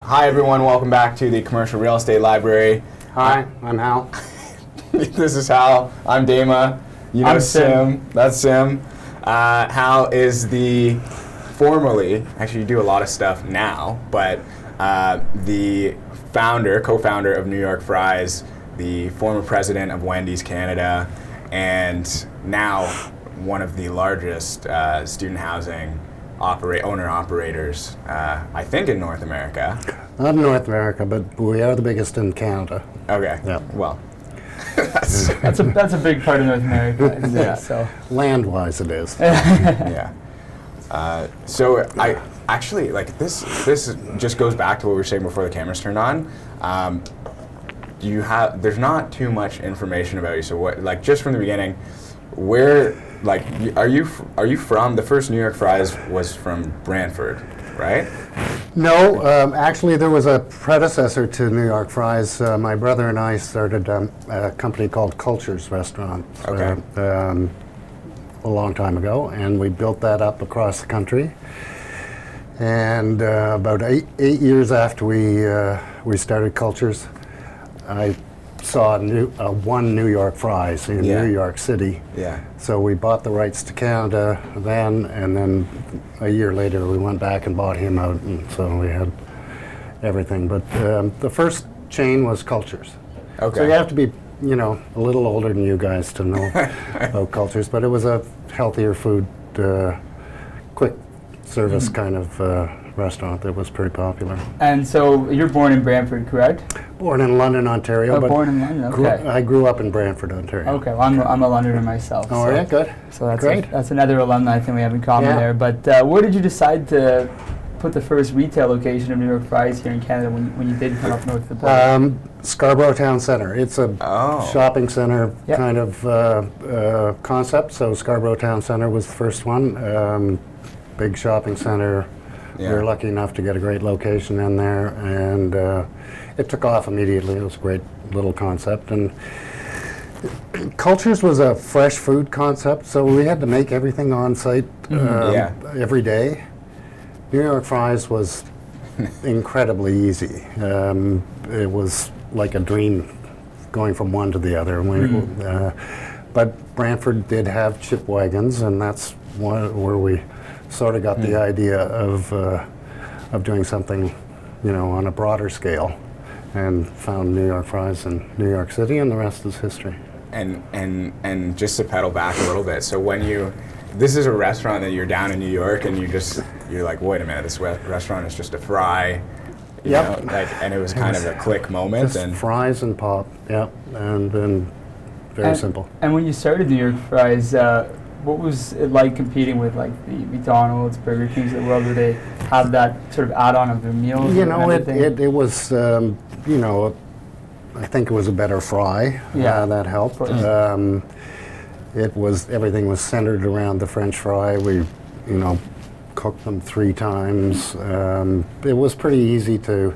Hi everyone, welcome back to the Commercial Real Estate Library. Hi, I'm Hal. This is Hal. I'm Dama. You know I'm Sim. That's Sim. Hal is the formerly, actually you do a lot of stuff now, but the co-founder of New York Fries, the former president of Wendy's Canada, and now one of the largest student housing owner-operators, I think in North America. Not in North America, but we are the biggest in Canada. Okay. Yeah. Well, That's a big part of North America. I'd say, Yeah. So Land-wise, it is. yeah. So I actually like this. This just goes back to what we were saying before the cameras turned on. There's not too much information about you. So what, like, just from the beginning, where, like, are you from? The first New York Fries was from Brantford, right? No, actually there was a predecessor to New York Fries. My brother and I started a company called Cultures Restaurant Okay. A long time ago, and we built that up across the country. And about eight years after we started Cultures, I saw one New York Fries in Yeah. New York City. Yeah. So we bought the rights to Canada then, and then a year later we went back and bought him out, and so we had everything. But the first chain was Cultures. Okay. So you have to be, a little older than you guys to know about Cultures, but it was a healthier food, quick service kind of restaurant that was pretty popular. and so you're born in Brantford, correct? Born in London, Ontario, Oh, but born in London. Okay. I grew up in Brantford, Ontario. Okay. Well, I'm a Londoner myself. Oh, so, yeah, good. So that's Great. that's another alumni thing we have in common Yeah. there. But where did you decide to put the first retail location of New York Fries here in Canada when you did come up north of the border? Scarborough Town Center. It's a shopping center Yep. kind of concept. So Scarborough Town Center was the first one. Big shopping center. Yeah. We were lucky enough to get a great location in there, and it took off immediately. It was a great little concept. And Cultures was a fresh food concept, so we had to make everything on site Yeah. every day. New York Fries was incredibly easy. It was like a dream going from one to the other. But Brantford did have chip wagons, and that's where we sort of got the idea of doing something, on a broader scale, and found New York Fries in New York City, and the rest is history. And just to pedal back a little bit, so this is a restaurant that you're down in New York, and you're like, wait a minute, this restaurant is just a fry, you Yep. know, and it was kind of a click moment, Just and fries and pop, and then very simple. And when you started New York Fries, what was it like competing with like the McDonald's, Burger Kings of the world, where they have that sort of add-on of their meals? It was, I think it was a better fry. Yeah. That helped. Of course. Everything was centered around the French fry. We, cooked them 3 times. It was pretty easy to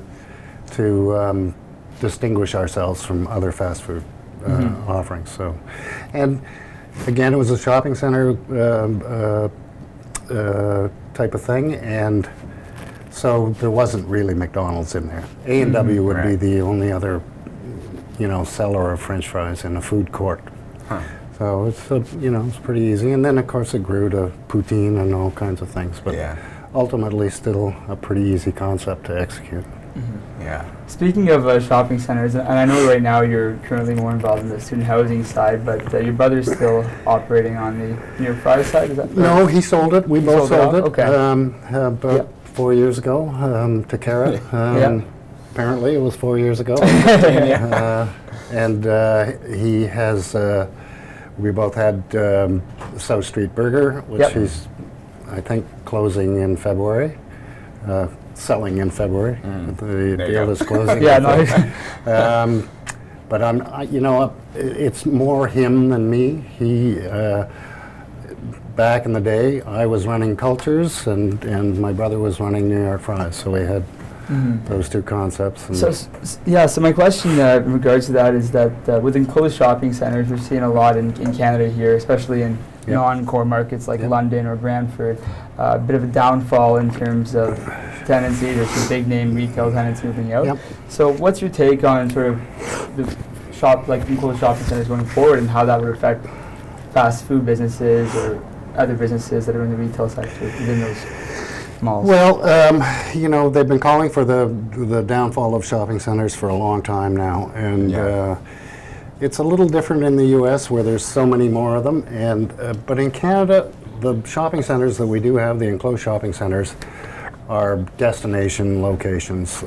distinguish ourselves from other fast food offerings. So, and again, it was a shopping center type of thing, and so there wasn't really McDonald's in there. A&W would be Right. the only other, seller of French fries in a food court. Huh. So it's pretty easy, and then of course it grew to poutine and all kinds of things. But Yeah. ultimately, still a pretty easy concept to execute. yeah. Speaking of shopping centers, and I know right now you're currently more involved in the student housing side, but your brother's still operating on the New York Fries side, is that correct? No, he sold it. We both sold sold it it. off? Okay. About Yep. 4 years ago to Kara. Yeah. Apparently, it was 4 years ago. And he has. We both had South Street Burger, which Yep. he's, I think, closing in February. Selling in February. The There you deal go. is closing. Yeah, in no. February. But it's more him than me. He. Back in the day, I was running Cultures, and my brother was running New York Fries. So we had those two concepts. And So my question in regards to that is that with enclosed shopping centers, we're seeing a lot in Canada here, especially in non-core markets like London or Brantford, a bit of a downfall in terms of tenancy, there's some big name retail tenants moving out. Yep. So what's your take on sort of the enclosed shopping centers going forward and how that would affect fast food businesses or other businesses that are in the retail sector within those malls? Well, they've been calling for the downfall of shopping centers for a long time now, and it's a little different in the U.S. where there's so many more of them, but in Canada, the shopping centers that we do have, the enclosed shopping centers, are destination locations.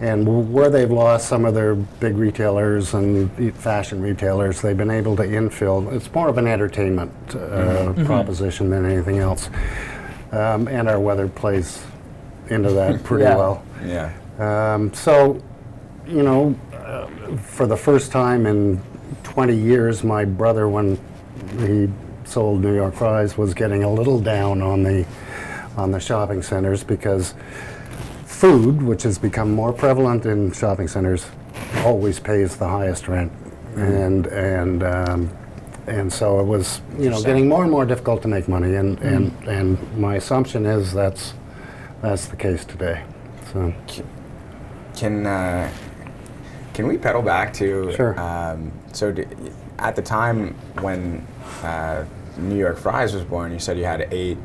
And where they've lost some of their big retailers and fashion retailers, they've been able to infill. It's more of an entertainment proposition than anything else. And our weather plays into that pretty well. Yeah. For the first time in 20 years, my brother, when he sold New York Fries, was getting a little down on the shopping centers because food, which has become more prevalent in shopping centers, always pays the highest rent, and so it was getting more and more difficult to make money, and my assumption is that's the case today. So can we pedal back to sure. At the time when New York Fries was born, you said you had eight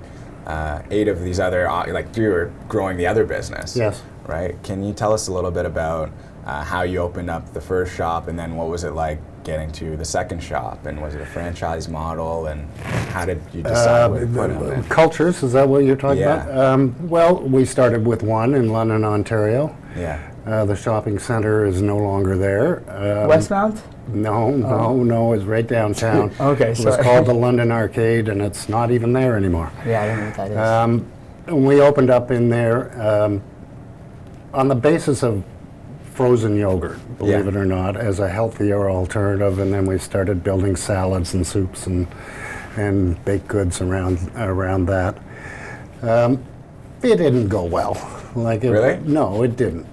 of these other, you were growing the other business. Yes. Right? Can you tell us a little bit about how you opened up the first shop, and then what was it like getting to the second shop, and was it a franchise model, and how did you decide what to put on it? Cultures, is that what you're talking Yeah. about? Well, we started with one in London, Ontario. Yeah. The shopping center is no longer there. Westmount? No, it's right downtown. Okay, It was called the London Arcade, and it's not even there anymore. Yeah, I don't know what that is. And we opened up in there on the basis of frozen yogurt, believe it or not, as a healthier alternative, and then we started building salads and soups and baked goods around that. It didn't go well. Really? No, it didn't.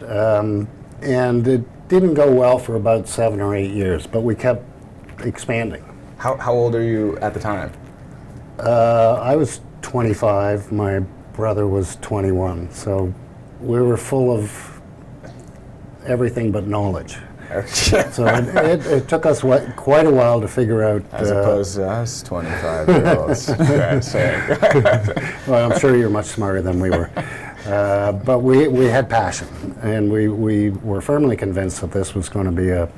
And it didn't go well for about 7 or 8 years, but we kept expanding. How old are you at the time? I was 25, my brother was 21, so we were full of everything but knowledge. So it took us quite a while to figure out. As opposed to us 25-year-olds. Well, I'm sure you're much smarter than we were. But we had passion, and we were firmly convinced that this was going to be a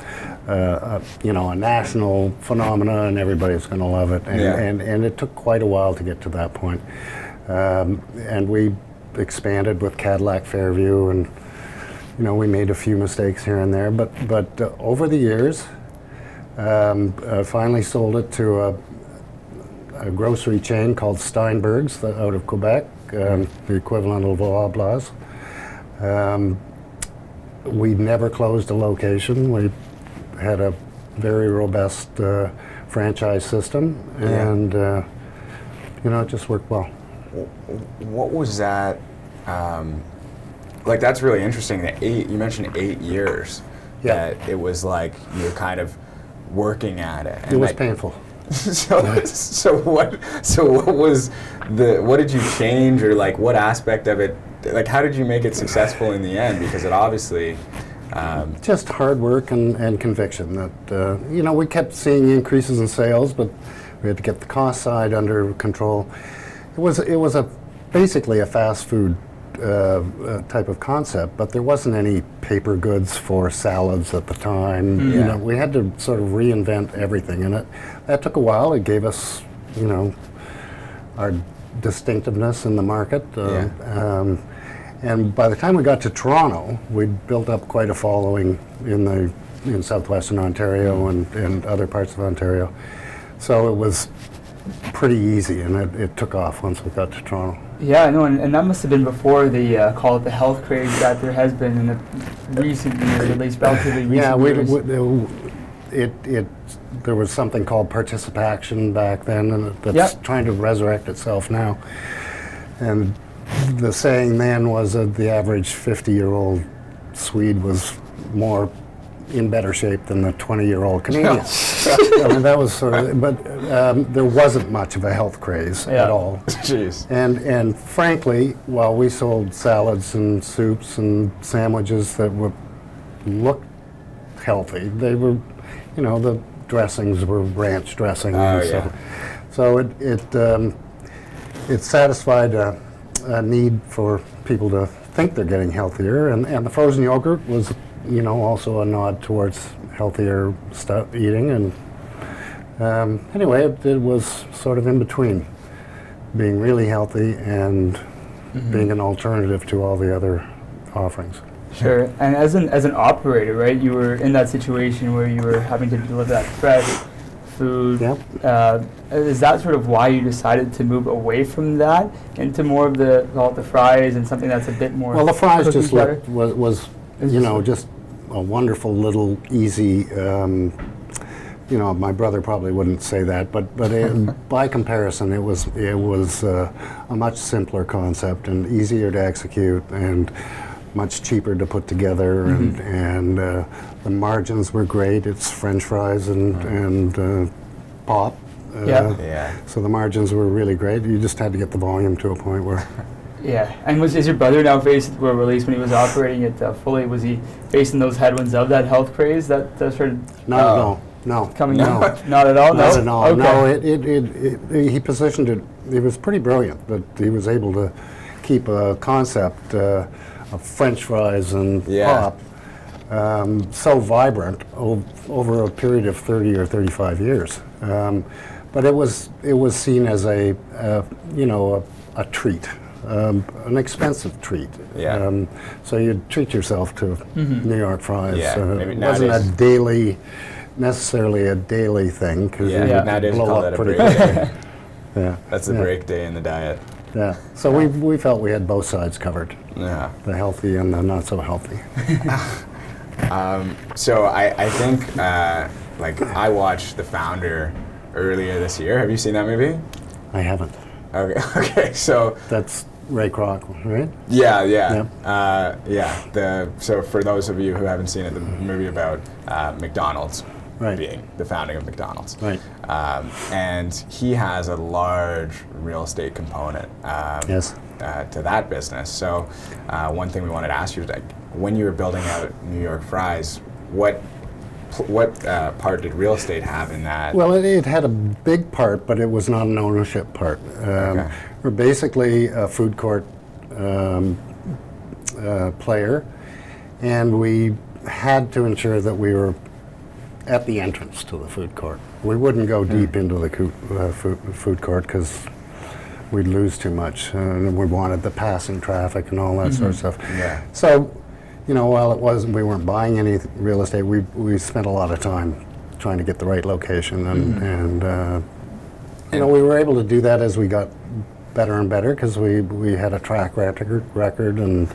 national phenomena, and everybody was going to love it. And it took quite a while to get to that point. And we expanded with Cadillac Fairview, and we made a few mistakes here and there, but over the years, finally sold it to a grocery chain called Steinberg's out of Quebec, the equivalent of Loblaws. We never closed a location. We had a very robust franchise system, and it just worked well. What was that? That's really interesting. You mentioned 8 years. Yeah. That it was like you were kind of working at it. It was painful. So what did you change, or what aspect of it, how did you make it successful in the end? Because it obviously just hard work and conviction that we kept seeing increases in sales, but we had to get the cost side under control. It was basically a fast food type of concept, but there wasn't any paper goods for salads at the time. We had to sort of reinvent everything, and that took a while. It gave us, our distinctiveness in the market. And by the time we got to Toronto, we'd built up quite a following in southwestern Ontario and other parts of Ontario. So it was pretty easy, and it took off once we got to Toronto. Yeah, I know, and that must have been before the call it the health craze that there has been in the recent years, at least relatively recent years. There was something called participation back then, and that's trying to resurrect itself now. And the saying then was that the average 50-year-old Swede was in better shape than the 20-year-old Canadian. I mean, that was sort of, but there wasn't much of a health craze at all. Jeez. And frankly, while we sold salads and soups and sandwiches that looked healthy, they were, you know, the dressings were ranch dressing. Oh, and yeah. stuff. So it satisfied a need for people to think they're getting healthier, and the frozen yogurt was, you know, also a nod towards healthier stuff eating. And anyway, it was sort of in between being really healthy and being an alternative to all the other offerings. Sure. And as an operator, right, you were in that situation where you were having to deliver that fresh food. Yep. Is that sort of why you decided to move away from that into more of the, call it the fries, and something that's a bit more? Well, the fries cookie just cutter? was you know, just a wonderful little easy. You know, my brother probably wouldn't say that, but by comparison, it was a much simpler concept and easier to execute and much cheaper to put together, and the margins were great. It's French fries and pop. Yeah. So the margins were really great. You just had to get the volume to a point where. Yeah. And is your brother now faced, well, at least when he was operating it fully, was he facing those headwinds of that health craze that started? Not at all. No. Coming no. Not at all? Not at all. Okay. No, he positioned it. It was pretty brilliant that he was able to keep a concept of French fries and pop so vibrant over a period of 30 or 35 years. But it was seen as a treat, an expensive treat. Yeah. So you'd treat yourself to New York fries. Yeah, maybe it wasn't necessarily a daily thing, because Yeah, you nowadays we blow call up that a pretty break quick. day. Yeah. That's the break day in the diet. Yeah. So we felt we had both sides covered, Yeah. the healthy and the not so healthy. So I think, I watched The Founder earlier this year. Have you seen that movie? I haven't. Okay. Okay. So That's Ray Kroc, right? yeah. So for those of you who haven't seen it, the movie about McDonald's Right. being the founding of McDonald's. Right. And he has a large real estate component Yes. to that business. So one thing we wanted to ask you is, like, when you were building out New York Fries, what part did real estate have in that? Well, it had a big part, but it was not an ownership part. Okay. We're basically a food court player, and we had to ensure that we were at the entrance to the food court. We wouldn't go deep into the food court because we'd lose too much, and we wanted the passing traffic and all that sort of stuff. Yeah. So, you know, while we weren't buying any real estate, we spent a lot of time trying to get the right location, and you know, we were able to do that as we got better and better, because we had a track record, and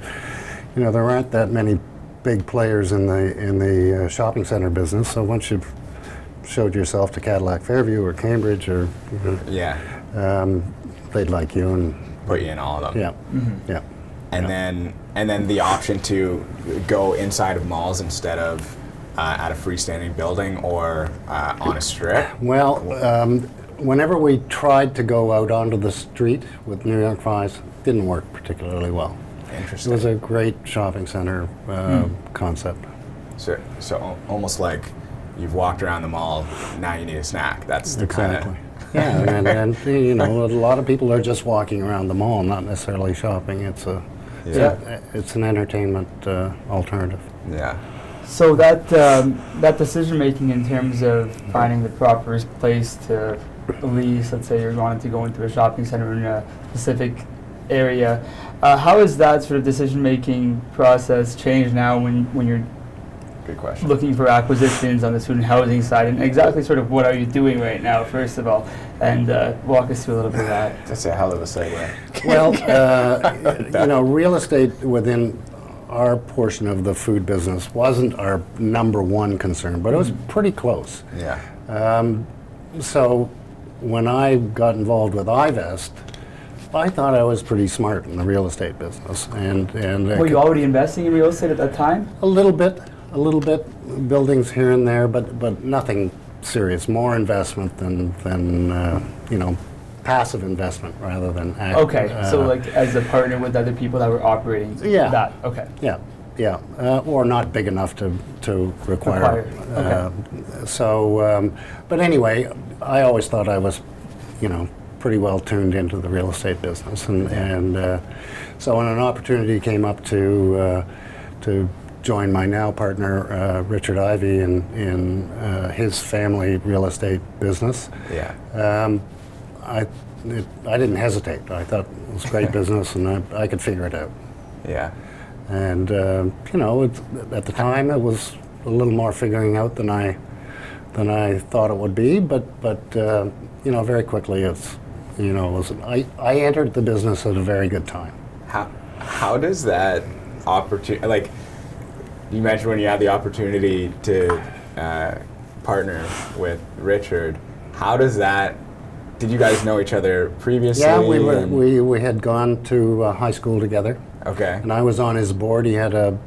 you know, there aren't that many big players in the shopping center business. So once you showed yourself to Cadillac Fairview or Cambridge or they'd like you and Put you in all of them. yeah. And then the option to go inside of malls instead of at a freestanding building or on a strip. Well, whenever we tried to go out onto the street with New York Fries, it didn't work particularly well. It Interesting. was a great shopping center concept. So almost like you've walked around the mall, now you need a snack. That's the kind Exactly. of. Yeah, and you know, a lot of people are just walking around the mall, not necessarily shopping. It's an entertainment alternative. Yeah. So that decision making in terms of finding the proper place to lease, let's say you're wanting to go into a shopping center in a specific area, how has that sort of decision making process changed now when you're Good question. looking for acquisitions on the student housing side, and exactly sort of what are you doing right now, first of all, and walk us through a little bit of that. That's a hell of a segue. Well, you know, real estate within our portion of the food business wasn't our number one concern, but it was pretty close. Yeah. So when I got involved with Ivest, I thought I was pretty smart in the real estate business, and Were you already investing in real estate at that time? a little bit, buildings here and there, but nothing serious, more investment than passive investment rather than active. Okay, so like as a partner with other people that were operating that. Okay. Yeah, or not big enough to require. Okay. But anyway, I always thought I was, pretty well tuned into the real estate business, and so when an opportunity came up to join my now partner Richard Ivey in his family real estate business, I didn't hesitate. I thought it was great business, and I could figure it out. Yeah. And at the time, it was a little more figuring out than I thought it would be. But very quickly, I entered the business at a very good time. How does that opportunity, like you mentioned when you had the opportunity to partner with Richard, how does that? Did you guys know each other previously? Yeah, we had gone to high school together. Okay. And I was on his board. He had a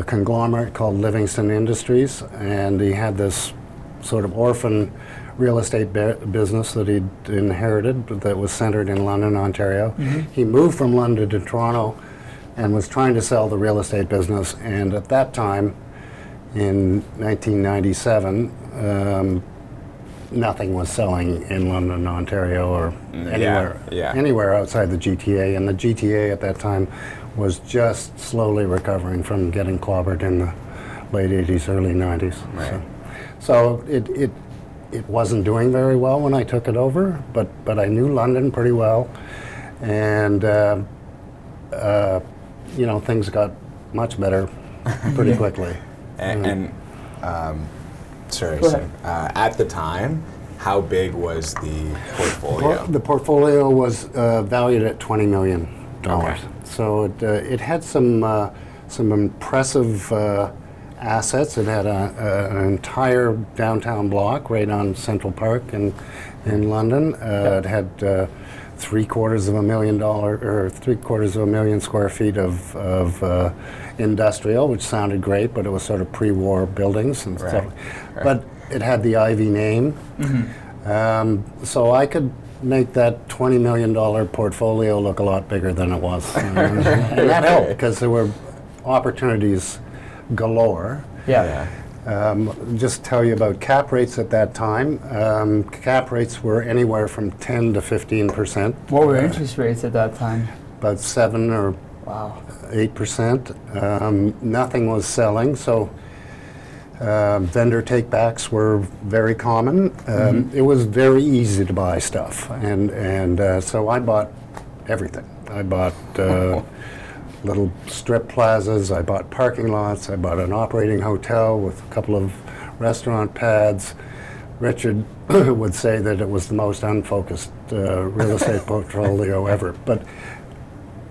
conglomerate called Livingston Industries, and he had this sort of orphan real estate business that he'd inherited that was centered in London, Ontario. Mm-hmm. He moved from London to Toronto and was trying to sell the real estate business. And at that time, in 1997, nothing was selling in London, Ontario, or anywhere outside the GTA. And the GTA at that time was just slowly recovering from getting clobbered in the late 80s, early 90s. Right. So it wasn't doing very well when I took it over, but I knew London pretty well, and things got much better pretty quickly. Sorry, at the time, how big was the portfolio? The portfolio was valued at $20 million. Okay. So it had some impressive assets. It had an entire downtown block right on Central Park in London. It had $750,000 square feet of industrial, which sounded great, but it was sort of pre-war buildings and stuff. Right. But it had the Ivy name, so I could make that $20 million portfolio look a lot bigger than it was, and that helped because there were opportunities galore. Yeah. Just tell you about cap rates at that time. Cap rates were anywhere from 10 to 15%. What were interest rates at that time? About 7 or 8%. Nothing was selling, so vendor takebacks were very common. It was very easy to buy stuff, and so I bought everything. I bought little strip plazas, I bought parking lots, I bought an operating hotel with a couple of restaurant pads. Richard would say that it was the most unfocused real estate portfolio ever, but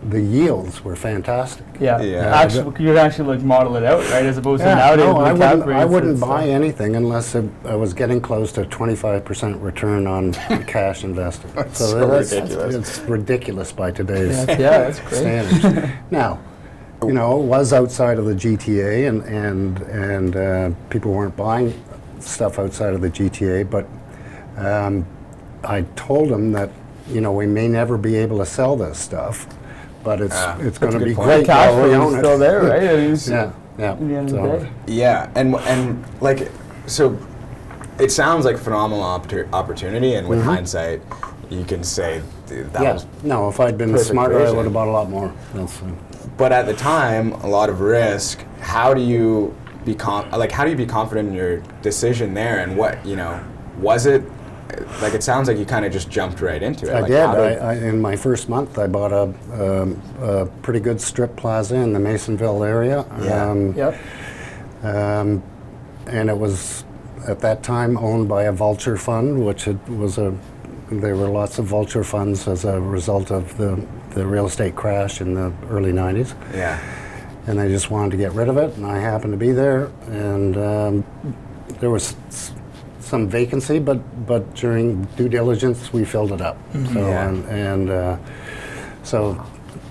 the yields were fantastic. Yeah. Actually, you could actually model it out, right, as opposed to nowadays. No, I wouldn't buy anything unless I was getting close to 25% return on cash invested. That's ridiculous. It's ridiculous by today's that's great. standards. Now, it was outside of the GTA, and people weren't buying stuff outside of the GTA, but I told them that we may never be able to sell this stuff, but it's going to be great cash while we own it. Still there, right? Yeah. In the end of the day. Yeah, and like, so it sounds like a phenomenal opportunity, and with hindsight, you can say that was. No, if I'd been smarter, I would have bought a lot more. But at the time, a lot of risk. How do you be confident in your decision there, and what was it? Like, it sounds like you kind of just jumped right into it. I did. In my first month, I bought a pretty good strip plaza in the Masonville area. And it was, at that time, owned by a vulture fund, there were lots of vulture funds as a result of the real estate crash in the early 90s. Yeah. And they just wanted to get rid of it, and I happened to be there, and there was some vacancy, but during due diligence we filled it up. So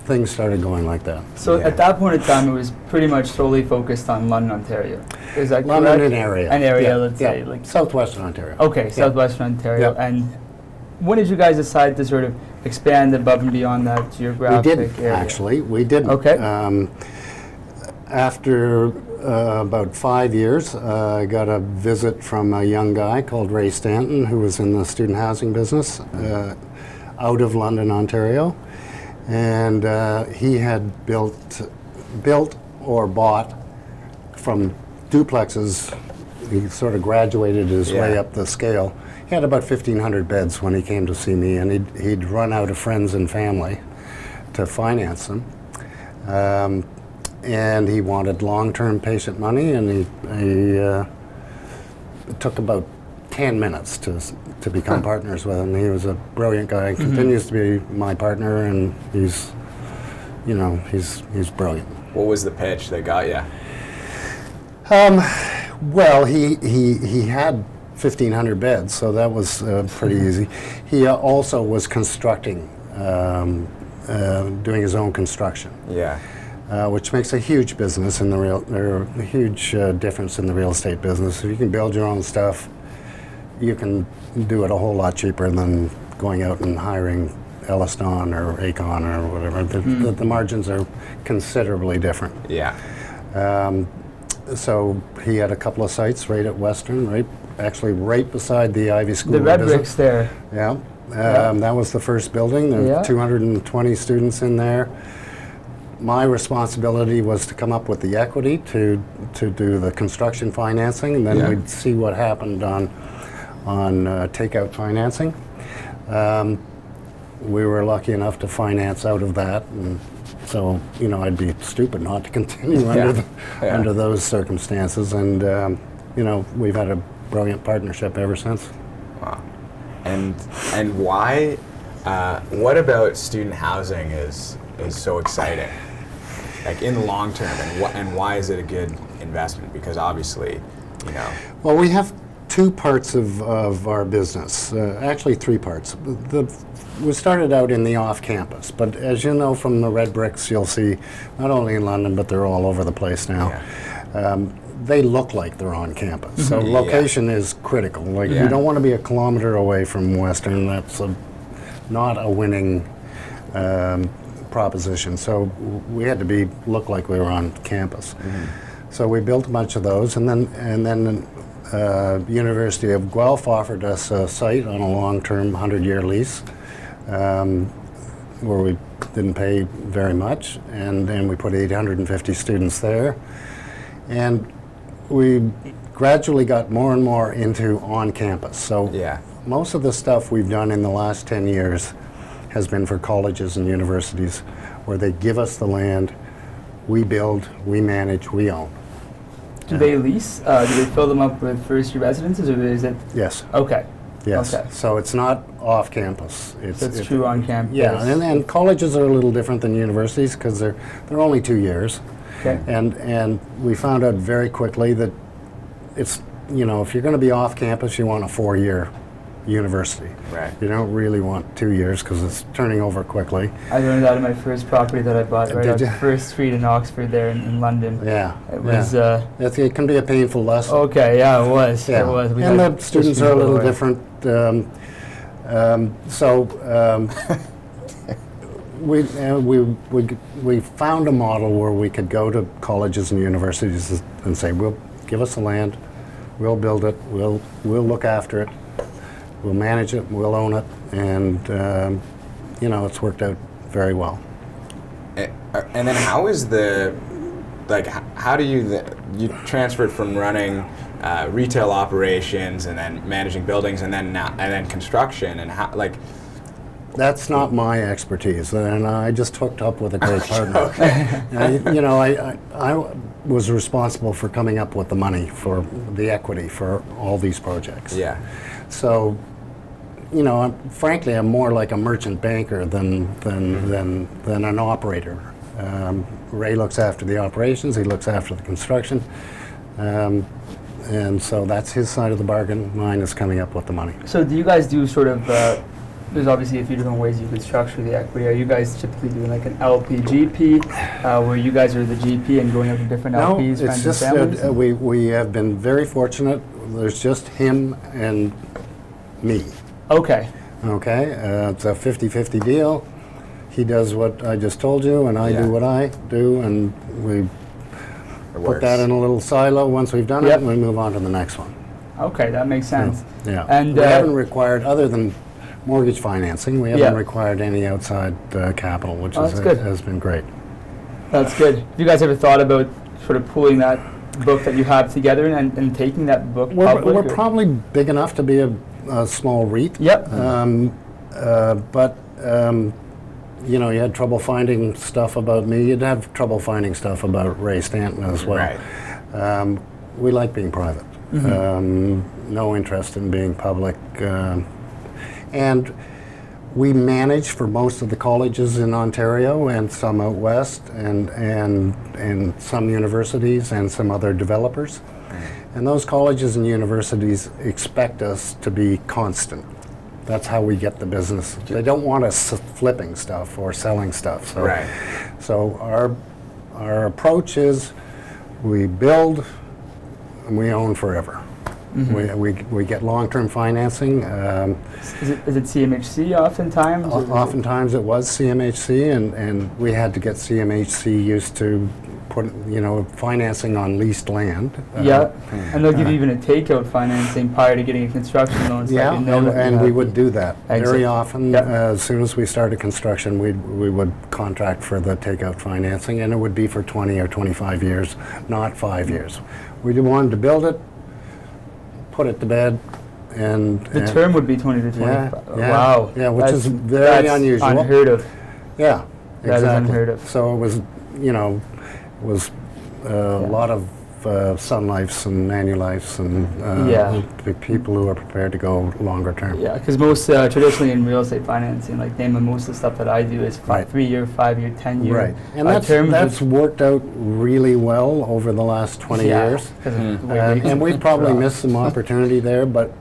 things started going like that. So at that point in time, it was pretty much solely focused on London, Ontario. Is that London correct? and area. An area, Yeah, let's yeah. say. Like, Southwestern Ontario. okay, Southwestern Ontario. Yeah. And when did you guys decide to sort of expand above and beyond that geographic We did, area? actually. We did. Okay. After about 5 years, I got a visit from a young guy called Ray Stanton, who was in the student housing business out of London, Ontario. And he had built or bought from duplexes. He sort of graduated his way up the scale. He had about 1,500 beds when he came to see me, and he'd run out of friends and family to finance them. And he wanted long-term patient money, and it took about 10 minutes to become partners with him. He was a brilliant guy, continues to be my partner, and he's brilliant. What was the pitch that got you? Well, he had 1,500 beds, so that was pretty easy. He also was constructing, doing his own construction. Yeah. Which makes a huge business in a huge difference in the real estate business. If you can build your own stuff, you can do it a whole lot cheaper than going out and hiring Elliston or Acon or whatever. The margins are considerably different. Yeah. So he had a couple of sites right at Western, right beside the Ivy School. The of red Business. bricks there. Yeah. That was the first building. There were 220 students in there. My responsibility was to come up with the equity to do the construction financing, and then we'd see what happened on takeout financing. We were lucky enough to finance out of that, and so I'd be stupid not to continue under those circumstances. And we've had a brilliant partnership ever since. Wow. And why? What about student housing is so exciting? Like in the long term, and why is it a good investment? Because obviously, Well, we have two parts of our business, actually three parts. We started out in the off-campus, but as you know from the red bricks, you'll see not only in London, but they're all over the place now. Yeah. They look like they're on campus, so location is critical. Like you don't want to be a kilometer away from Western. That's not a winning proposition. So we had to look like we were on campus. So we built a bunch of those, and then University of Guelph offered us a site on a long-term 100-year lease where we didn't pay very much, and then we put 850 students there. And we gradually got more and more into on-campus. So most of the stuff we've done in the last 10 years has been for colleges and universities, where they give us the land, we build, we manage, we own. Do they lease? Do they fill them up with first-year residences, or is it? Yes. Okay. Yes. Okay. So it's not off campus. It's true on campus. Yeah, and colleges are a little different than universities because they're only 2 years. Okay. And we found out very quickly that it's if you're going to be off campus, you want a 4-year university. Right. You don't really want 2 years because it's turning over quickly. I learned that in my first property that I bought right on First Street in Oxford there in London. Yeah. It was. It can be a painful lesson. Okay, yeah, it was. Yeah. It was. And the students are a little different. We found a model where we could go to colleges and universities and say, "We'll give us the land, we'll build it, we'll look after it, we'll manage it, we'll own it," and it's worked out very well. And then how is how do you transferred from running retail operations and then managing buildings and then construction, and how That's not my expertise, and I just hooked up with a great partner. Okay. I was responsible for coming up with the money for the equity for all these projects. Yeah. So, frankly, I'm more like a merchant banker than an operator. Ray looks after the operations. He looks after the construction. And so that's his side of the bargain. Mine is coming up with the money. So do you guys do sort of there's obviously a few different ways you could structure the equity. Are you guys typically doing like an LP GP, where you guys are the GP and going up to different LPs, No, friends it's and families? just we have been very fortunate. There's just him and me. Okay. Okay, it's a 50-50 deal. He does what I just told you, and I Yeah. do what I do, and we It put works. that in a little silo. Once we've done Yep. it, we move on to the next one. Okay, that makes sense. Yeah, And we haven't required, other than mortgage financing, we haven't Yeah. required any outside capital, which Oh, that's good. has been great. That's good. Have you guys ever thought about sort of pulling that book that you have together and taking that book public? We're or- probably big enough to be a small REIT. Yep. But you know, you had trouble finding stuff about me. You'd have trouble finding stuff about Ray Stanton as well. Right. We like being private. No interest in being public. And we manage for most of the colleges in Ontario and some out west and some universities and some other developers. And those colleges and universities expect us to be constant. That's how we get the business. They don't want us flipping stuff or selling stuff. So, Right. so our approach is we build and we own forever. We get long-term financing. Is it CMHC oftentimes? or is it- Oftentimes it was CMHC, and we had to get CMHC used to financing on leased land. Yeah, and they'll give you even a takeout financing prior to getting a construction loan. So Yeah, you know that you and have we the would do that exit. very often. Yep. As soon as we started construction, we would contract for the takeout financing, and it would be for 20 or 25 years, not 5 years. We wanted to build it, put it to bed, and The term would be 20 to 25. yeah, Wow. yeah, which That's- is very that's unusual. Unheard of. yeah, That is exactly. unheard of. So it was, a lot of Sun Lifes and Manulifes and Yeah. people who are prepared to go longer term. Yeah, because most traditionally in real estate financing, like most of the stuff that I do is Right. 3-year, 5-year, 10-year. Right, and terms. that's worked out really well over the last 20 years. 'Cause of the way rates And we have probably dropped. missed some opportunity there, but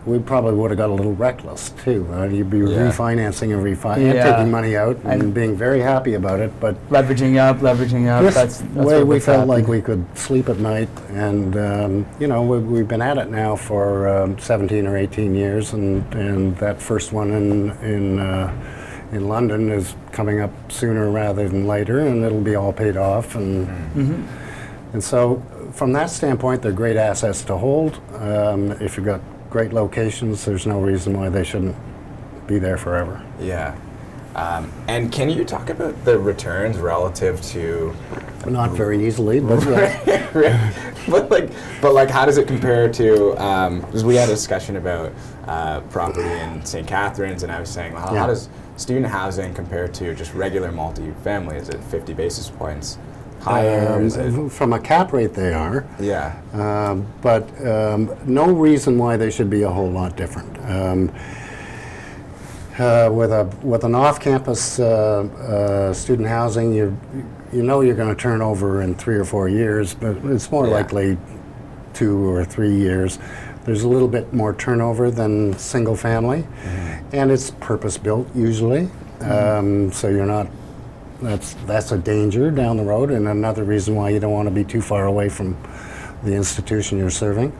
we probably would have got a little reckless too. You'd be Yeah. refinancing and Yeah. taking money out and And- being very happy about it, but Leveraging up. this That's way we what's felt happened. like we could sleep at night, and we've been at it now for 17 or 18 years, and that first one in London is coming up sooner rather than later, and it'll be all paid off, and so from that standpoint, they're great assets to hold. If you've got great locations, there's no reason why they shouldn't be there forever. Yeah. And can you talk about the returns relative to Not very easily, but yeah. but like how does it compare to because we had a discussion about property in St. Catharines, and I was saying, well, Yeah. how does student housing compare to just regular multi-family? Is it 50 basis points higher? Is it, From a cap rate, they are. yeah. But no reason why they should be a whole lot different. With an off-campus student housing, you know you're going to turn over in 3 or 4 years, but it's more Yeah. likely 2 or 3 years. There's a little bit more turnover than single family, and it's purpose-built usually. So you're not. That's a danger down the road, and another reason why you don't want to be too far away from the institution you're serving.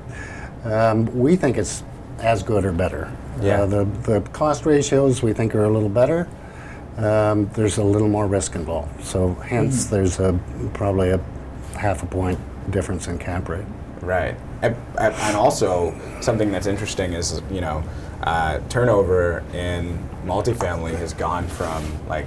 We think it's as good or better. Yeah. The cost ratios we think are a little better. There's a little more risk involved, so hence there's probably a half a point difference in cap rate. Right. And also something that's interesting is, turnover in multifamily has gone from like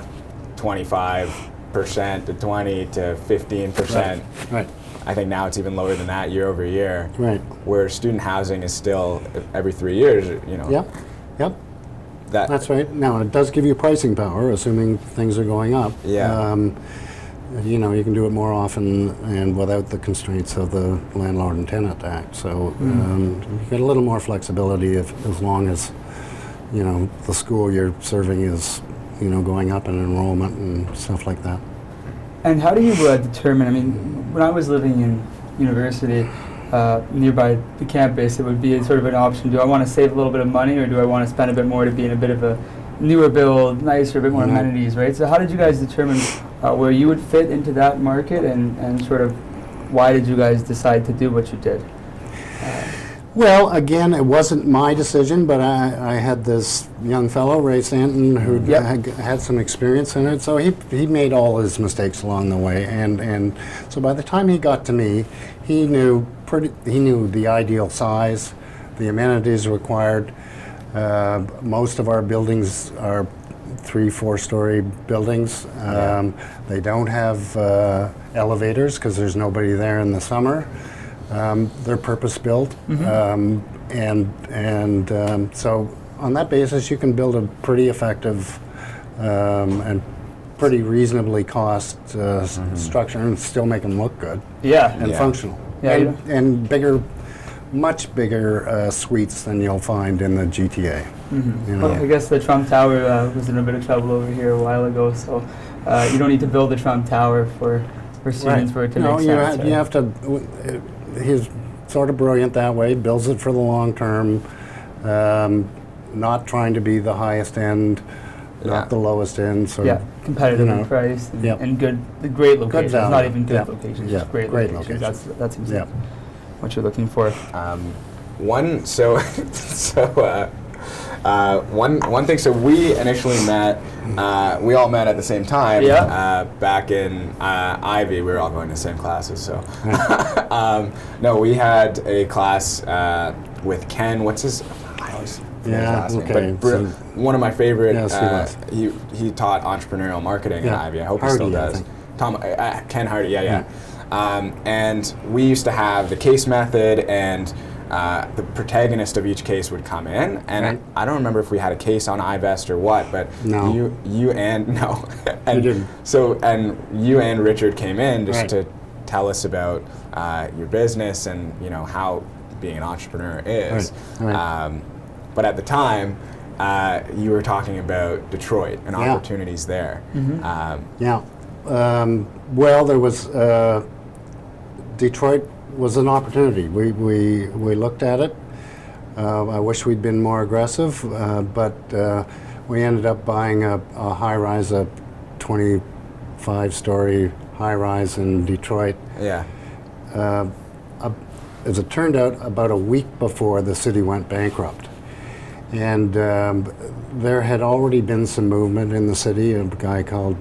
25% to 20 to 15%. Right. I think now it's even lower than that year over year. Right. Where student housing is still every 3 years, Yep. Yep. That, That's right. Now it does give you pricing power, assuming things are going up. Yeah. You can do it more often and without the constraints of the Landlord and Tenant Act. So you get a little more flexibility as long as the school you're serving is going up in enrollment and stuff like that. And how do you determine? I mean, when I was living in university, nearby the campus, it would be sort of an option. Do I want to save a little bit of money, or do I want to spend a bit more to be in a bit of a newer build, nicer, a bit more amenities, right? So how did you guys determine where you would fit into that market, and sort of why did you guys decide to do what you did? Well, again, it wasn't my decision, but I had this young fellow, Ray Stanton, who had some experience in it, so he made all his mistakes along the way, and so by the time he got to me, he knew the ideal size, the amenities required. Most of our buildings are 3-4-story buildings. They don't have elevators because there's nobody there in the summer. They're purpose-built, so on that basis, you can build a pretty effective and pretty reasonably cost structure and still make them look good. And functional. And bigger, much bigger suites than you'll find in the GTA. You know? Well, I guess the Trump Tower was in a bit of trouble over here a while ago, so you don't need to build the Trump Tower for students for it to make sense. You have to. He's sort of brilliant that way. Builds it for the long term, not trying to be the highest end, not the lowest end. Sort of competitive in price and great locations. Not even good locations, just great locations. That's exactly what you're looking for. One thing. So we initially met. We all met at the same time. Back in Ivy, we were all going to the same classes. So no, we had a class with Ken. What's his? I always forget his last name. But one of my favorite. He taught entrepreneurial marketing in Ivy. I hope Hardy, he still does. Ken Hardy. And we used to have the case method, and the protagonist of each case would come in, and I don't remember if we had a case on Ivest or what, but you and you and Richard came in just to tell us about your business and how being an entrepreneur is. But at the time, you were talking about Detroit and opportunities there. Well, there was Detroit was an opportunity. We looked at it. I wish we'd been more aggressive, but we ended up buying a high-rise, a 25-story high-rise in Detroit. As it turned out, about a week before the city went bankrupt. And there had already been some movement in the city. A guy called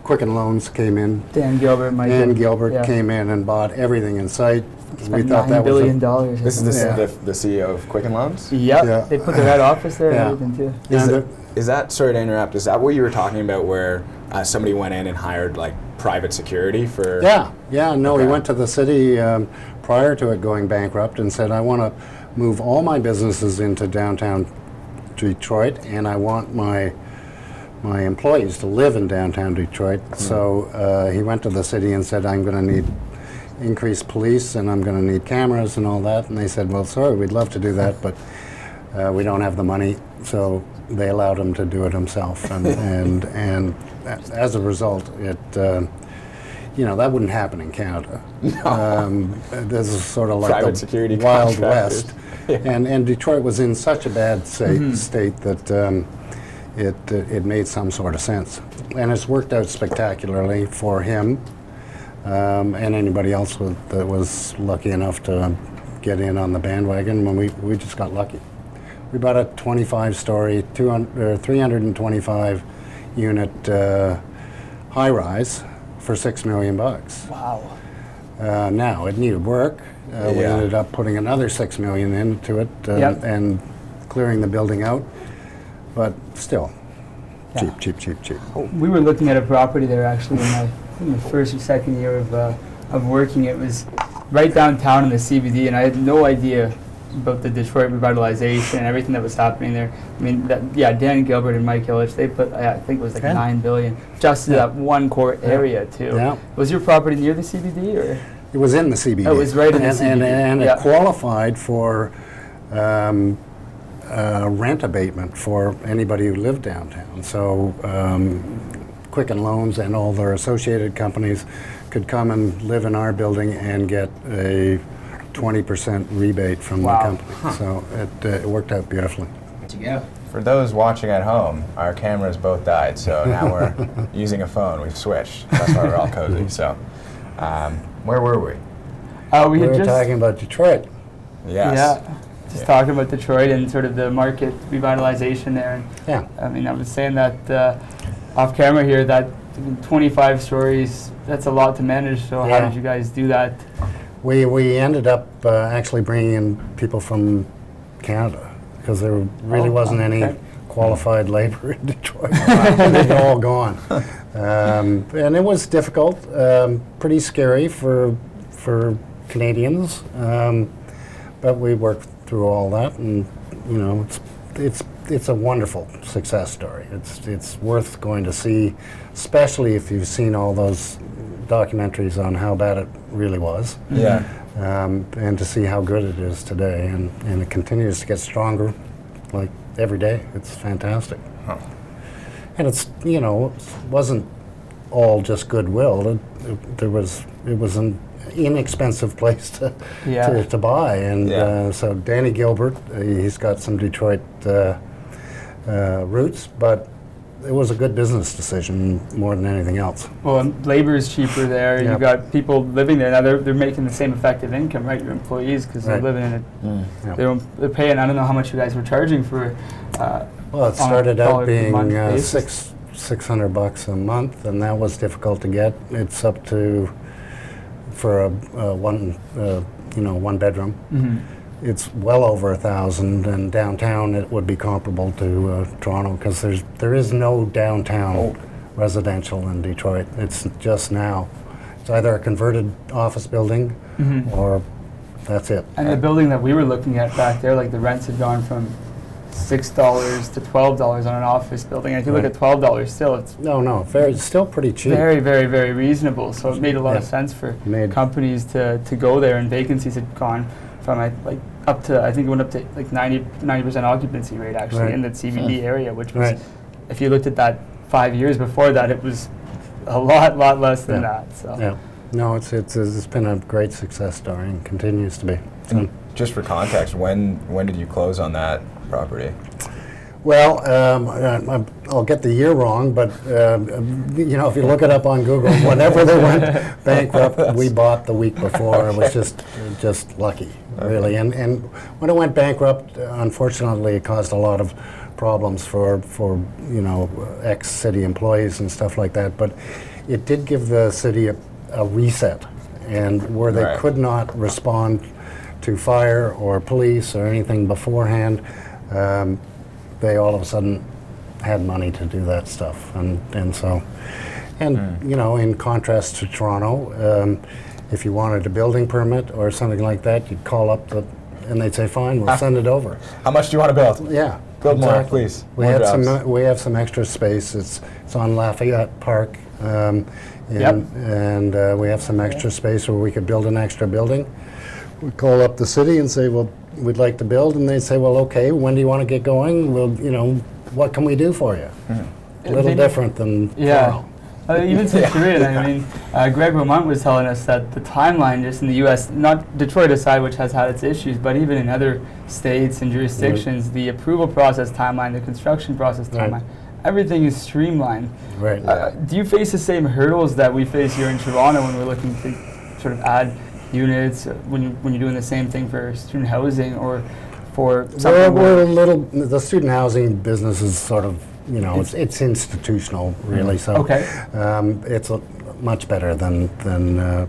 Quicken Loans came in. Dan Gilbert came in and bought everything in sight. We thought that was $1 billion. This is the CEO of Quicken Loans? They put their head office there and everything too. Is that, sorry to interrupt, is that what you were talking about where somebody went in and hired like private security for? He went to the city prior to it going bankrupt and said, I want to move all my businesses into downtown Detroit, and I want my employees to live in downtown Detroit. So he went to the city and said, I'm going to need increased police and I'm going to need cameras and all that. And they said, well, sorry, we'd love to do that, but we don't have the money. So they allowed him to do it himself. And as a result, it that wouldn't happen in Canada. This is sort of like private the security Wild West. And Detroit was in such a bad state that it made some sort of sense. And it's worked out spectacularly for him and anybody else that was lucky enough to get in on the bandwagon. When we just got lucky. We bought a 25-story, 325 unit high-rise for $6 million. Wow. Now, it needed work. We ended up putting another $6 million into it and clearing the building out. But still, cheap. We were looking at a property there actually in my first or second year of working. It was right downtown in the CBD, and I had no idea about the Detroit revitalization and everything that was happening there. I mean, Dan Gilbert and Mike Illich, they put, I think it was like $9 billion just to that one core area too. Was your property near the CBD or? It was in the CBD. Oh, it was right in the CBD. And it qualified for rent abatement for anybody who lived downtown. So Quicken Loans and all their associated companies could come and live in our building and get a 20% rebate from the company. So it worked out beautifully. For those watching at home, our cameras both died, so now we're using a phone. We've switched. That's why we're all cozy. So, where were we? We were talking about Detroit. Yes. Yeah. Just talking about Detroit and sort of the market revitalization there. Yeah. I mean, I was saying that off camera here, that 25 stories, that's a lot to manage. So how did you guys do that? We ended up actually bringing in people from Canada, because there really wasn't any qualified labor in Detroit. They'd all gone. And it was difficult, pretty scary for Canadians, but we worked through all that, and you know, it's a wonderful success story. It's worth going to see, especially if you've seen all those documentaries on how bad it really was. Yeah. And to see how good it is today, and it continues to get stronger, like every day. It's fantastic. Huh. And it's, you know, it wasn't all just goodwill. It was an inexpensive place to buy, and so Danny Gilbert, he's got some Detroit roots, but it was a good business decision more than anything else. Well, and labor is cheaper there. Yep. You've got people living there. Now they're making the same effective income, right? Your employees, because they're living in it. Yep. They're paying, I don't know how much you guys were charging for. Well, it started out being $600 $600 a month, and that was difficult to get. It's up to, for a one bedroom. Mm-hmm. It's well over $1,000, and downtown it would be comparable to Toronto, because there is no downtown residential in Detroit. It's just now. It's either a converted office building or that's it. And the building that we were looking at back there, like the rents had gone from $6 to $12 on an office building. And if you look at $12 still, it's still pretty cheap. Very, very, very reasonable. So it made a lot of sense for companies to go there, and vacancies had gone from like up to, I think it went up to like 90% occupancy rate actually in the CBD area, which was, if you looked at that 5 years before that, it was a lot less than that. So no, it's been a great success story and continues to be. So. Just for context, when did you close on that property? Well, I'll get the year wrong, but you know, if you look it up on Google, whenever they went bankrupt, we bought the week before. It was just lucky, really. And when it went bankrupt, unfortunately, it caused a lot of problems for you know, ex-city employees and stuff like that. But it did give the city a reset, and where they could not respond to fire or police or anything beforehand. They all of a sudden had money to do that stuff, and you know, in contrast to Toronto, if you wanted a building permit or something like that, you'd call up and they'd say, "Fine, we'll send it over." How much do you want to build? Yeah, build more, please. We have some extra space. It's on Lafayette Park, and we have some extra space where we could build an extra building. We call up the city and say, "Well, we'd like to build," and they say, "Well, okay, when do you want to get going? Well, you know, what can we do for you?" A little different than Toronto. Even since Korea, I mean, Greg Romont was telling us that the timeline just in the U.S., not Detroit aside, which has had its issues, but even in other states and jurisdictions, the approval process timeline, the construction process timeline, everything is streamlined. Right. Do you face the same hurdles that we face here in Toronto when we're looking to sort of add units, when you're doing the same thing for student housing or for something? The student housing business is sort of, you know, it's institutional, really. So it's much better than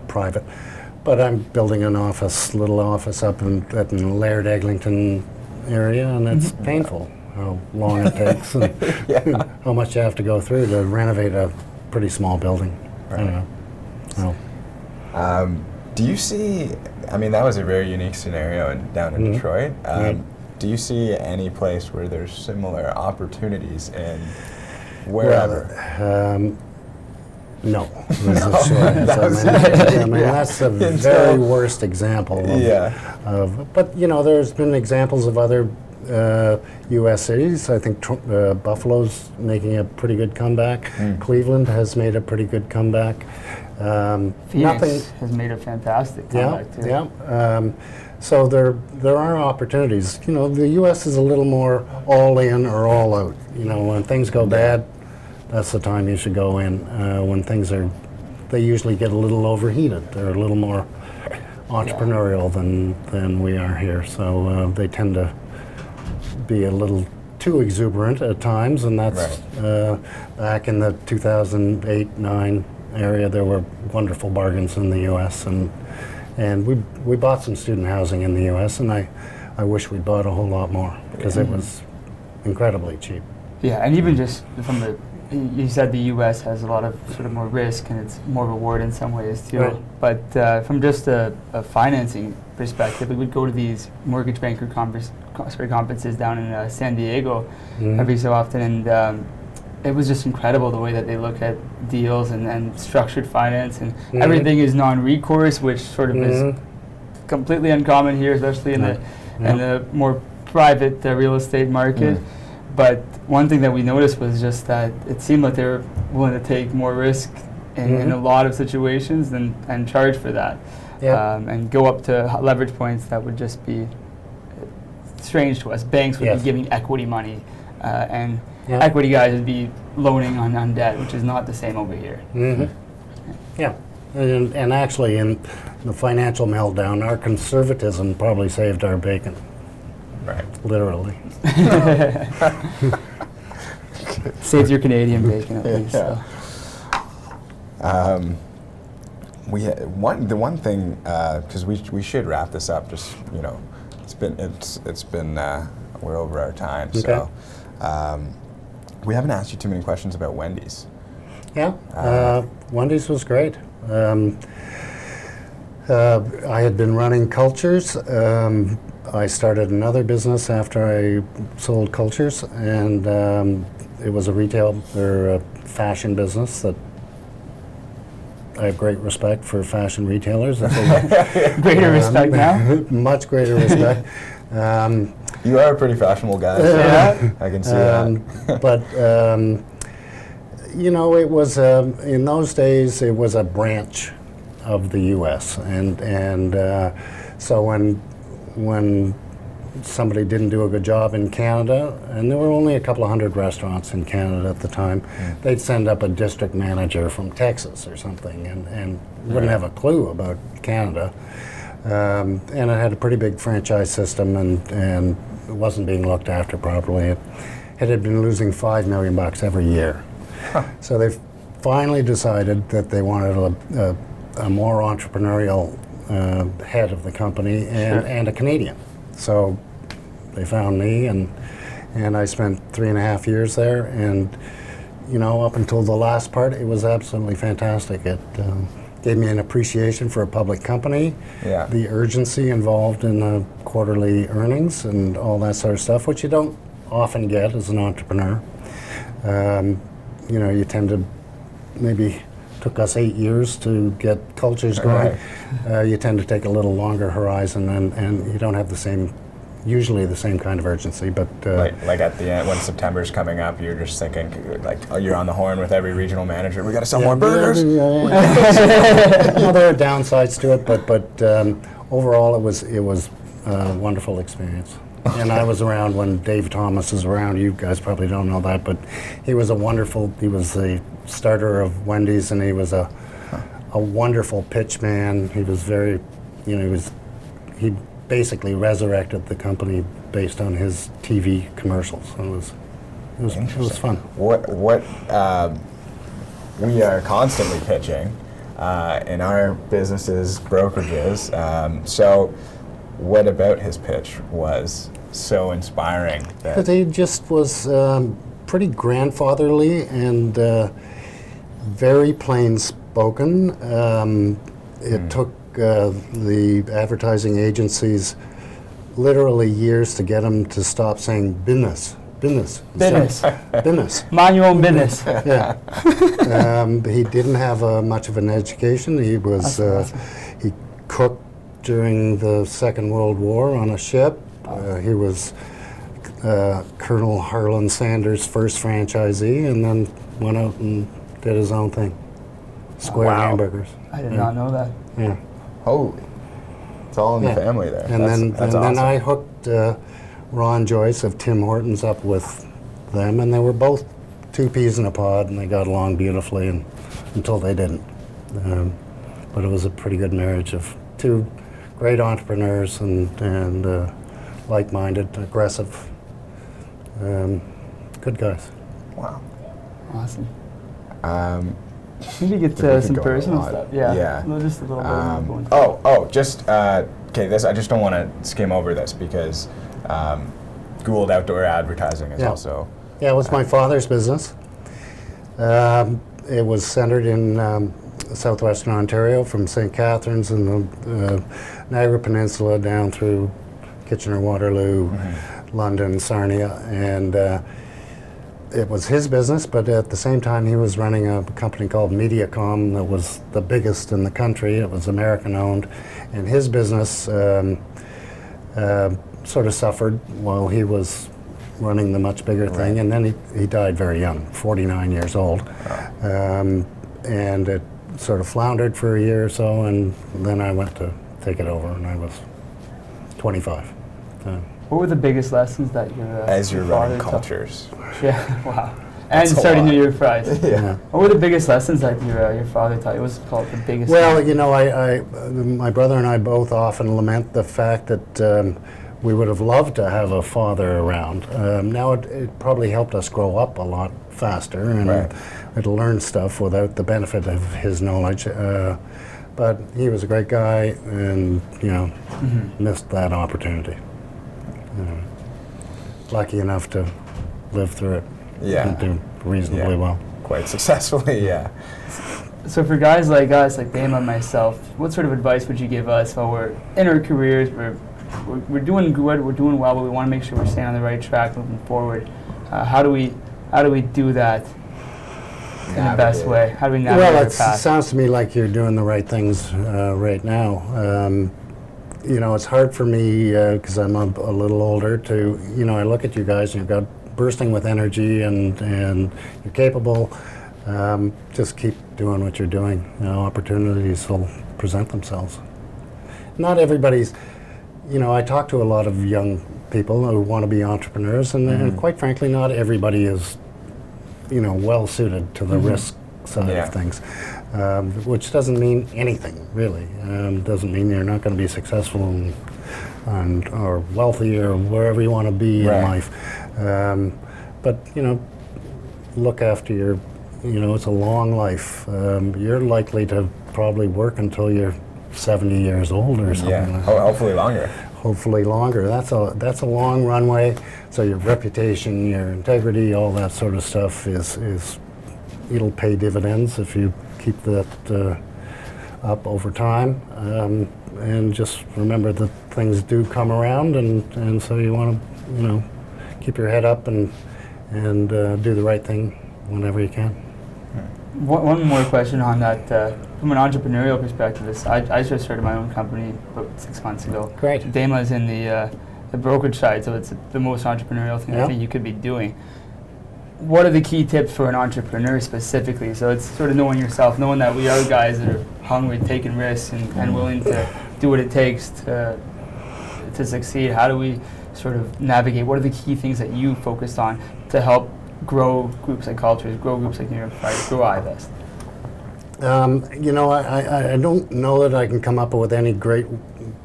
private. But I'm building an little office up in the Laird Eglinton area, and it's painful how long it takes and how much you have to go through to renovate a pretty small building. Right. Do you see, I mean, that was a very unique scenario down in Detroit. Do you see any place where there's similar opportunities in wherever? Well, no. I mean, that's the very worst example of, but you know, there's been examples of other U.S. cities. I think Buffalo's making a pretty good comeback. Cleveland has made a pretty good comeback. Phoenix has made a fantastic comeback too. Yeah. So there are opportunities. You know, the U.S. is a little more all in or all out. You know, when things go bad, that's the time you should go in. When things are, they usually get a little overheated. They're a little more entrepreneurial than we are here. So they tend to be a little too exuberant at times, and that's back in the 2008-9 area. There were wonderful bargains in the U.S. and we bought some student housing in the U.S. and I wish we'd bought a whole lot more because it was incredibly cheap. Yeah, and even just from the, you said the U.S. has a lot of sort of more risk and it's more reward in some ways too. Right. But from just a financing perspective, we would go to these mortgage banker conferences down in San Diego every so often, and it was just incredible the way that they look at deals and structured finance, and everything is non-recourse, which sort of is completely uncommon here, especially in the more private real estate market. But one thing that we noticed was just that it seemed like they were willing to take more risk in a lot of situations and charge for that, and go up to leverage points that would just be strange to us. Banks would be giving equity money, and equity guys would be loaning on debt, which is not the same over here. Yeah, and actually in the financial meltdown, our conservatism probably saved our bacon. Right. Literally. Saves your Canadian bacon at least. So. The one thing, because we should wrap this up. Just it's been we're over our time. Okay. So we haven't asked you too many questions about Wendy's. Yeah, Wendy's was great. I had been running Cultures. I started another business after I sold Cultures, and it was a retail or a fashion business that I have great respect for fashion retailers. Greater respect now? Much greater respect. You are a pretty fashionable guy. So I can see that. But you know, it was in those days it was a branch of the U.S. and so when somebody didn't do a good job in Canada, and there were only a couple of hundred restaurants in Canada at the time, they'd send up a district manager from Texas or something and wouldn't have a clue about Canada. And it had a pretty big franchise system and it wasn't being looked after properly. It had been losing $5 million every year. So they finally decided that they wanted a more entrepreneurial head of the company and a Canadian. So they found me and I spent 3.5 years there, and you know, up until the last part it was absolutely fantastic. It gave me an appreciation for a public company, the urgency involved in the quarterly earnings and all that sort of stuff, which you don't often get as an entrepreneur. You know, you tend to, maybe took us 8 years to get Cultures going. You tend to take a little longer horizon, and you don't have usually the same kind of urgency. But like at the end when September's coming up, you're just thinking like, oh, you're on the horn with every regional manager. We got to sell more burgers. Well, there are downsides to it, but overall it was a wonderful experience. And I was around when Dave Thomas was around. You guys probably don't know that, but he was the starter of Wendy's, and he was a wonderful pitch man. He was very, you know, he basically resurrected the company based on his TV commercials. It was fun. What we are constantly pitching in our businesses, brokerages. So what about his pitch was so inspiring? But he just was pretty grandfatherly and very plain spoken. It took the advertising agencies literally years to get him to stop saying business. Business. Mind your own business. Yeah. He didn't have much of an education. He was he cooked during the Second World War on a ship. He was Colonel Harlan Sanders' first franchisee, and then went out and did his own thing. Square Wow. Hamburgers. I did not know that. Yeah. Holy. It's all in the family there. And That's then awesome. I hooked Ron Joyce of Tim Hortons up with them, and they were both two peas in a pod, and they got along beautifully until they didn't. But it was a pretty good marriage of two great entrepreneurs and like-minded, aggressive, good guys. Wow. Awesome. We Maybe get could go some into a personal lot. stuff. Yeah. Yeah. No, just a little bit. Going Okay. This I just don't want to skim over this because Gould Outdoor Advertising is also. Yeah, it was my father's business. It was centered in southwestern Ontario, from St. Catharines and the Niagara Peninsula down through Kitchener-Waterloo, London, Sarnia, and it was his business, but at the same time he was running a company called Mediacom that was the biggest in the country. It was American-owned, and his business sort of suffered while he was running the much bigger thing, and then he died very young, 49 years old. And it sort of floundered for a year or so, and then I went to take it over, and I was 25. What were the biggest lessons that As you're your running father cultures. taught? Yeah, wow. That's And a starting lot. New York Fries. Yeah. What were the biggest lessons that your father taught you? What was called the biggest? Well, you know, my brother and I both often lament the fact that we would have loved to have a father around. Now it probably helped us grow up a lot faster and to learn stuff without the benefit of his knowledge. But he was a great guy, and missed that opportunity. Lucky enough to live through it. Yeah. And do reasonably well. Quite successfully, yeah. So for guys like us, like Dama and myself, what sort of advice would you give us while we're in our careers? We're doing good, we're doing well, but we want to make sure we're staying on the right track moving forward. How do we do that in the best way? How do we navigate Well, our it path? sounds to me like you're doing the right things right now. It's hard for me because I'm a little older to, I look at you guys and you've got bursting with energy and you're capable. Just keep doing what you're doing. Opportunities will present themselves. Not everybody's, I talk to a lot of young people who want to be entrepreneurs, and quite frankly, not everybody is, well suited to the risk side of things, which doesn't mean anything really. Doesn't mean you're not going to be successful and or wealthy or wherever you want to be in life. But look after your, it's a long life. You're likely to probably work until you're 70 years old or something. Yeah, like that. hopefully longer. Hopefully longer. That's a long runway. So your reputation, your integrity, all that sort of stuff is it'll pay dividends if you keep that up over time. And just remember that things do come around, and so you want to keep your head up and do the right thing whenever you can. One more question on that. From an entrepreneurial perspective, I just started my own company about 6 months ago. Great. Dama is in the brokerage side, so it's the most entrepreneurial thing I think you could be doing. What are the key tips for an entrepreneur specifically? So it's sort of knowing yourself, knowing that we are guys that are hungry, taking risks, and willing to do what it takes to succeed. How do we sort of navigate? What are the key things that you focused on to help grow groups like Cultures, grow groups like New York Fries, grow Ivest? I don't know that I can come up with any great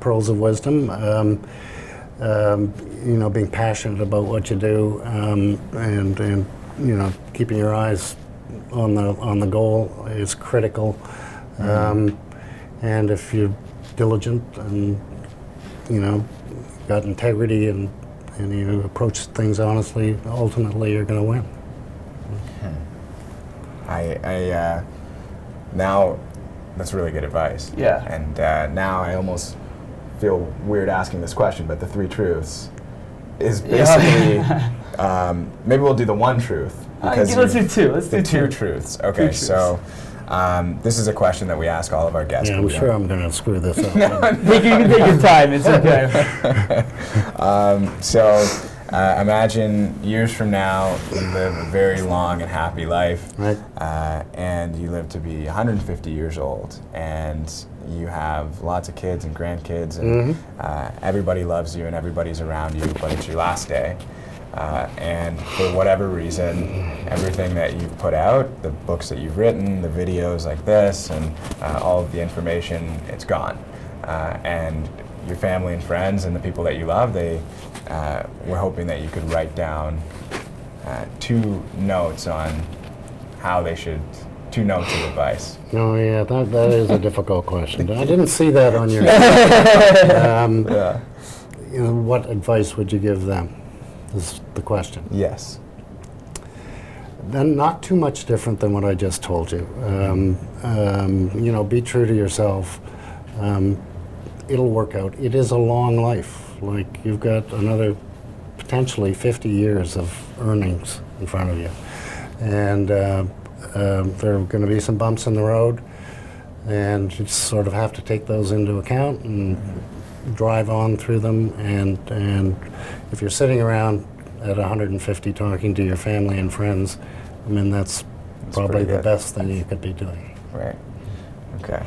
pearls of wisdom. Being passionate about what you do, and keeping your eyes on the goal is critical. And if you're diligent and got integrity and you approach things honestly, ultimately you're going to win. Now, that's really good advice. Yeah. And now I almost feel weird asking this question, but the 3 truths is basically, maybe we'll do the 1 truth. Let's do 2. Let's do 2 truths. Okay, so this is a question that we ask all of our guests. Yeah, I'm sure I'm going to screw this up. You can take your time. It's okay. imagine years from now, you live a very long and happy life, Right. and you live to be 150 years old, and you have lots of kids and grandkids, and everybody loves you and everybody's around you, but it's your last day. And for whatever reason, everything that you've put out, the books that you've written, the videos like this, and all of the information, it's gone. And your family and friends and the people that you love, they were hoping that you could write down 2 notes on how they should, 2 notes of advice. Oh yeah, that is a difficult question. I didn't see that on your. Yeah. You know, what advice would you give them? Is the question. Yes. Then not too much different than what I just told you. You know, be true to yourself. It'll work out. It is a long life. Like, you've got another potentially 50 years of earnings in front of you. And there are going to be some bumps in the road, and you just sort of have to take those into account and drive on through them. And if you're sitting around at 150 talking to your family and friends, I mean, that's probably the best thing you could be doing. Right. Okay.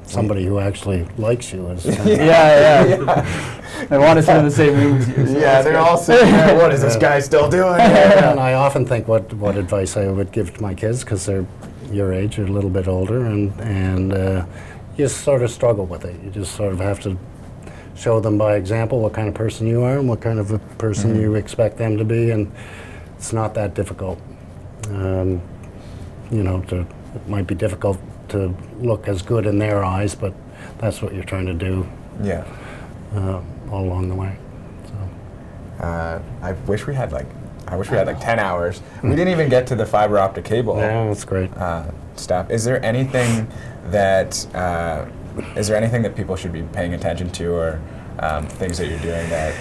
Somebody who actually likes you is. Yeah. They want to sit in the same room as you. So Yeah, they're all sitting there. What is this guy still doing? And I often think what advice I would give to my kids, because they're your age or a little bit older, and you sort of struggle with it. You just sort of have to show them by example what kind of person you are and what kind of a person you expect them to be, and it's not that difficult. You know, it might be difficult to look as good in their eyes, but that's what you're trying to do. Yeah. All along the way. So. I wish we had like 10 hours. We didn't even get to the fiber optic cable. Yeah, that's great. Stuff. Is there anything that people should be paying attention to, or things that you're doing that?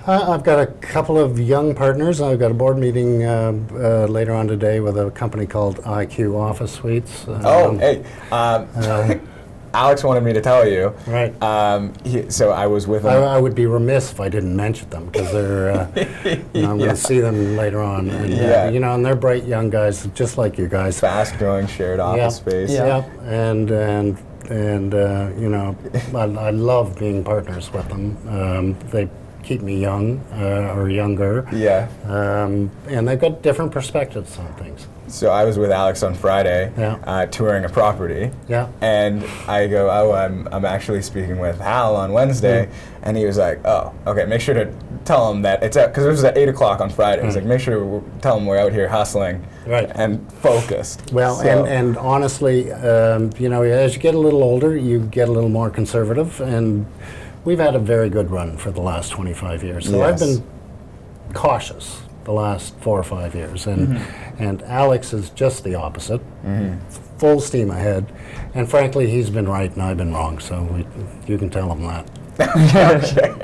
I've got a couple of young partners. I've got a board meeting later on today with a company called IQ Office Suites. Alex wanted me to tell you. Right. So I was with him. I would be remiss if I didn't mention them, because they're. You know, I'm going to see them later on. And, you know, and they're bright young guys, just like you guys. Fast-growing shared office space. Yeah. And you know, I love being partners with them. They keep me young or younger. Yeah. And they've got different perspectives on things. So I was with Alex on Friday, Yeah. Touring a property. Yeah. And I go, I'm actually speaking with Hal on Wednesday, and he was like, oh, okay, make sure to tell him that it's because it was at 8 o'clock on Friday. He's like, make sure to tell him we're out here hustling, Right. and focused. Well, So- and honestly, you know, as you get a little older, you get a little more conservative, and we've had a very good run for the last 25 years. So I've Yes. been cautious the last 4 or 5 years, and Alex is just the opposite, full steam ahead, and frankly, he's been right and I've been wrong, so you can tell him that. Okay.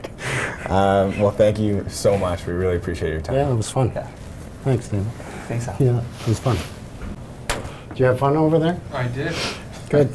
Well, thank you so much. We really appreciate your time. Yeah, it was fun. Yeah. Thanks, David. Thanks, Al. Yeah, it was fun. Did you have fun over there? I did. Good.